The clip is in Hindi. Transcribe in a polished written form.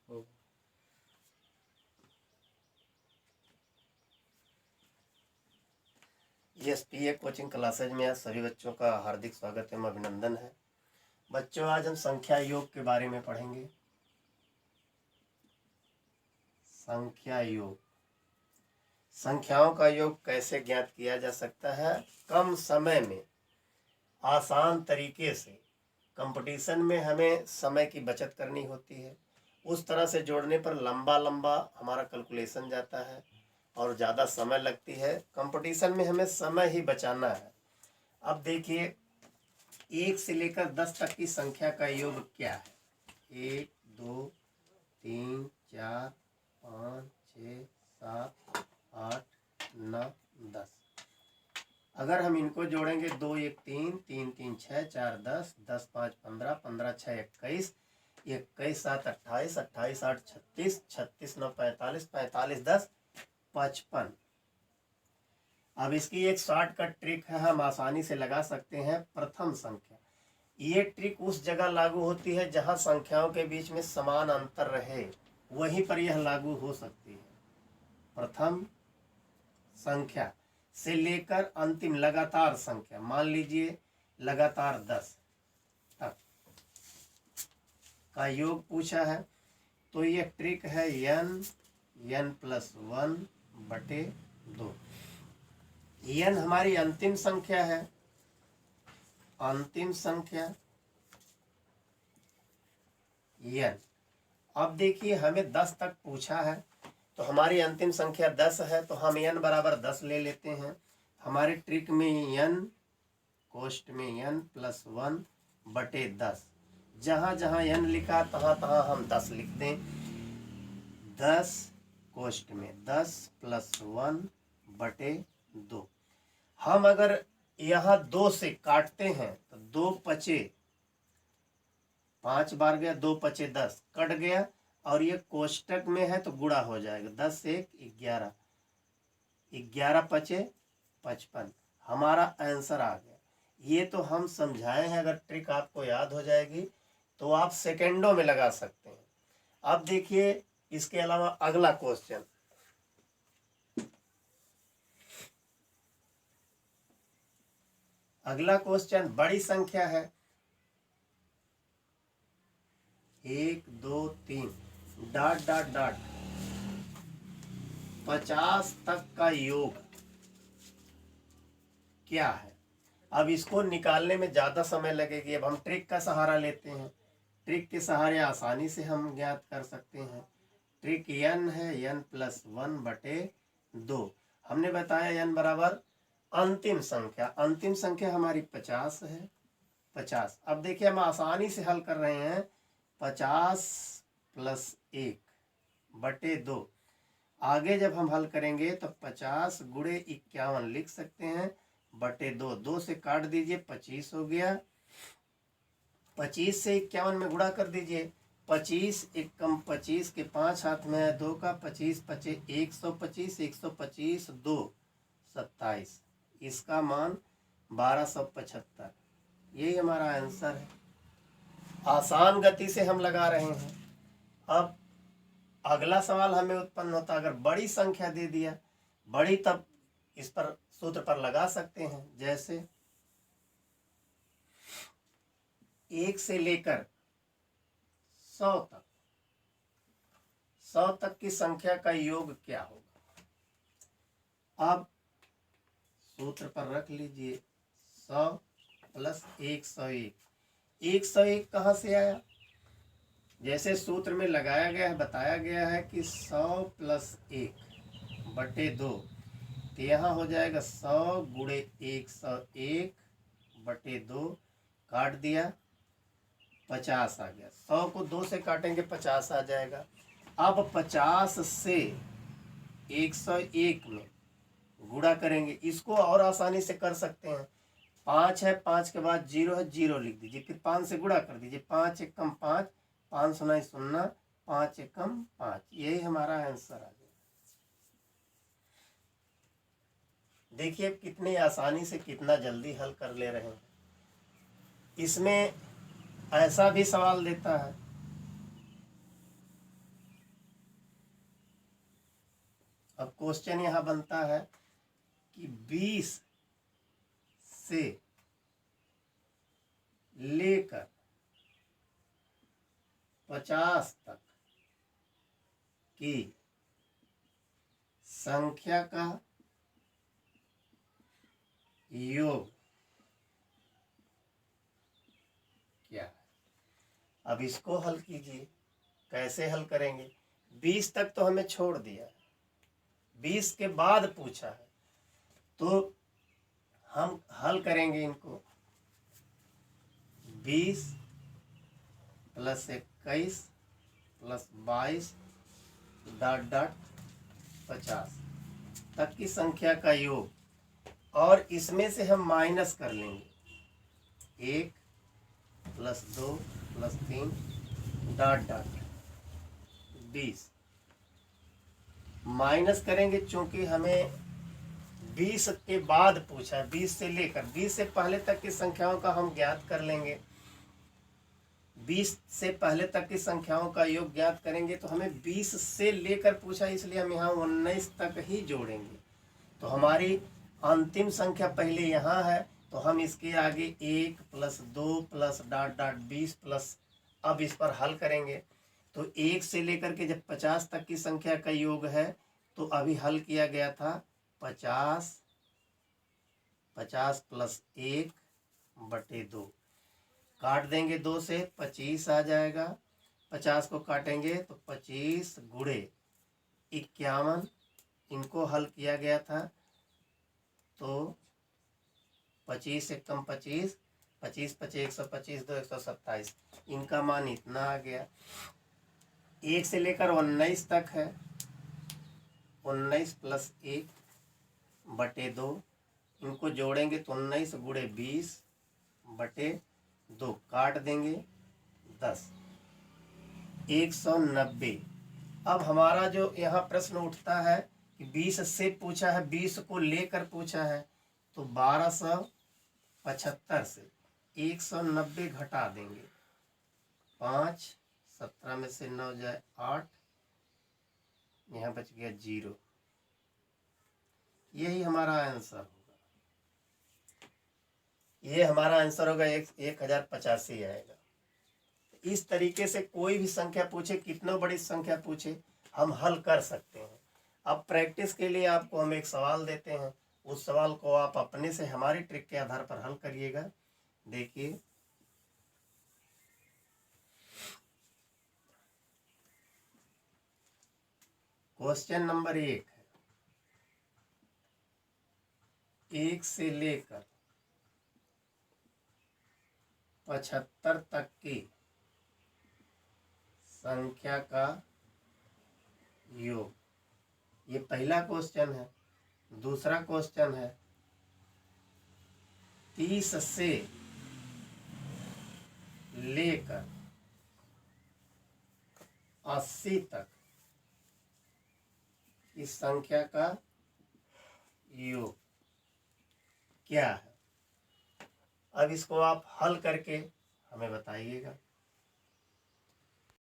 हो। ESPA कोचिंग क्लासेज में आज सभी बच्चों का हार्दिक स्वागत एवं अभिनंदन है। बच्चों, आज हम संख्या योग के बारे में पढ़ेंगे। संख्या योग, संख्याओं का योग कैसे ज्ञात किया जा सकता है कम समय में आसान तरीके से। कंपटीशन में हमें समय की बचत करनी होती है, उस तरह से जोड़ने पर लंबा लंबा हमारा कैलकुलेशन जाता है और ज़्यादा समय लगती है। कंपटीशन में हमें समय ही बचाना है। अब देखिए, 1 से लेकर 10 तक की संख्या का योग क्या है? 1 2 3 4 5 6 7 8 9 10। अगर हम इनको जोड़ेंगे 2 1 3 3 3 6 4 10 10 5 15 15 6 21 21 7 28 28 8 36 36 9 45 45 10 55। अब इसकी एक शॉर्टकट ट्रिक है, हम आसानी से लगा सकते हैं। प्रथम संख्या, ये ट्रिक उस जगह लागू होती है जहां संख्याओं के बीच में समान अंतर रहे, वहीं पर यह लागू हो सकती है। प्रथम संख्या से लेकर अंतिम लगातार संख्या, मान लीजिए लगातार 10 तक का योग पूछा है, तो यह ट्रिक है n+1/2। n हमारी अंतिम संख्या है, अंतिम संख्या n। अब देखिए, हमें 10 तक पूछा है, तो हमारी अंतिम संख्या 10 है, तो हम n बराबर 10 ले लेते हैं। हमारे ट्रिक में n, कोष्ट में n+1/10, जहाँ जहाँ n लिखा तहाँ तहाँ हम 10 लिख दें। 10 कोष्ट में 10 + 1/2। हम अगर यहाँ 2 से काटते हैं तो 2 पचे 5 बार गया, 2 पचे 10 कट गया, और ये कोष्टक में है तो गुणा हो जाएगा। 10 से 11, 11 पचे 55, हमारा आंसर आ गया। ये तो हम समझाए हैं, अगर ट्रिक आपको याद हो जाएगी तो आप सेकेंडों में लगा सकते हैं। अब देखिए, इसके अलावा अगला क्वेश्चन, अगला क्वेश्चन बड़ी संख्या है, 1 2 3 ... 50 तक का योग क्या है? अब इसको निकालने में ज़्यादा समय लगेगी। अब हम ट्रिक का सहारा लेते हैं, ट्रिक के सहारे आसानी से हम ज्ञात कर सकते हैं। ट्रिक n है, n+1/2। हमने बताया n बराबर अंतिम संख्या, अंतिम संख्या हमारी 50 है, 50। अब देखिए, हम आसानी से हल कर रहे हैं। 50 + 1/2। आगे जब हम हल करेंगे तो 50 × 51 लिख सकते हैं, /2। 2 से काट दीजिए, 25 हो गया। 25 से 51 में गुणा कर दीजिए। 25 एकम 25 के 5 हाथ में है, 2 का 25 पचे 125, 125 2 27, इसका मान 1275। यही हमारा आंसर है। आसान गति से हम लगा रहे हैं। अब अगला सवाल हमें उत्पन्न होता, अगर बड़ी संख्या दे दिया, बड़ी, तब इस पर सूत्र पर लगा सकते हैं। जैसे 1 से लेकर 100 तक, 100 तक की संख्या का योग क्या होगा? अब सूत्र पर रख लीजिए, 100 + 101। 101 कहाँ से आया? जैसे सूत्र में लगाया गया है, बताया गया है कि 100 + 1/2, तो यहाँ हो जाएगा 100 × 101/2, काट दिया, 50 आ गया। 100 को 2 से काटेंगे, 50 आ जाएगा। अब 50 से 101 में गुणा करेंगे, इसको और आसानी से कर सकते हैं। 5 है, 5 के बाद 0 है, 0 लिख दीजिए, फिर 5 से गुणा कर दीजिए। 5 एकम 5, 5 सुनाई 0, 5 एकम 5, यही हमारा आंसर आ गया। देखिए कितनी आसानी से, कितना जल्दी हल कर ले रहे हैं। इसमें ऐसा भी सवाल देता है, अब क्वेश्चन यहाँ बनता है कि 20 से लेकर 50 तक की संख्या का योग क्या है। अब इसको हल कीजिए। कैसे हल करेंगे? 20 तक तो हमें छोड़ दिया है, 20 के बाद पूछा है, तो हम हल करेंगे इनको। 20 + 21 + 22 डॉट डॉट 50 तक की संख्या का योग, और इसमें से हम माइनस कर लेंगे 1 + 2 + 3 डॉट डॉट 20 माइनस करेंगे, चूंकि हमें 20 के बाद पूछा है, 20 से लेकर, 20 से पहले तक की संख्याओं का हम ज्ञात कर लेंगे। 20 से पहले तक की संख्याओं का योग ज्ञात करेंगे, तो हमें 20 से लेकर पूछा, इसलिए हम यहाँ 19 तक ही जोड़ेंगे। तो हमारी अंतिम संख्या पहले यहाँ है, तो हम इसके आगे 1 + 2 + डॉट डॉट 20 प्लस, अब इस पर हल करेंगे। तो 1 से लेकर के जब 50 तक की संख्या का योग है, तो अभी हल किया गया था 50 + 1/2, काट देंगे 2 से, 25 आ जाएगा। 50 को काटेंगे तो 25 गुणे 51, इनको हल किया गया था, तो 25 × 25, 25 × 5 125, 2 127, इनका मान इतना आ गया। 1 से लेकर 19 तक है, 19 + 1/2, इनको जोड़ेंगे तो 19 गुणे 20/2, काट देंगे 10, 190। अब हमारा जो यहाँ प्रश्न उठता है कि 20 से पूछा है, 20 को लेकर पूछा है, तो 1275 से 190 घटा देंगे, 5, 17 में से 9 जाए 8, यहाँ बच गया 0। यही हमारा आंसर होगा, ये हमारा आंसर होगा 1085 आएगा। इस तरीके से कोई भी संख्या पूछे, कितना बड़ी संख्या पूछे, हम हल कर सकते हैं। अब प्रैक्टिस के लिए आपको हम एक सवाल देते हैं, उस सवाल को आप अपने से हमारी ट्रिक के आधार पर हल करिएगा। देखिए, क्वेश्चन नंबर 1 है, 1 से लेकर 75 तक की संख्या का योग, ये पहला क्वेश्चन है। दूसरा क्वेश्चन है 30 से लेकर 80 तक इस संख्या का योग क्या है। अब इसको आप हल करके हमें बताइएगा।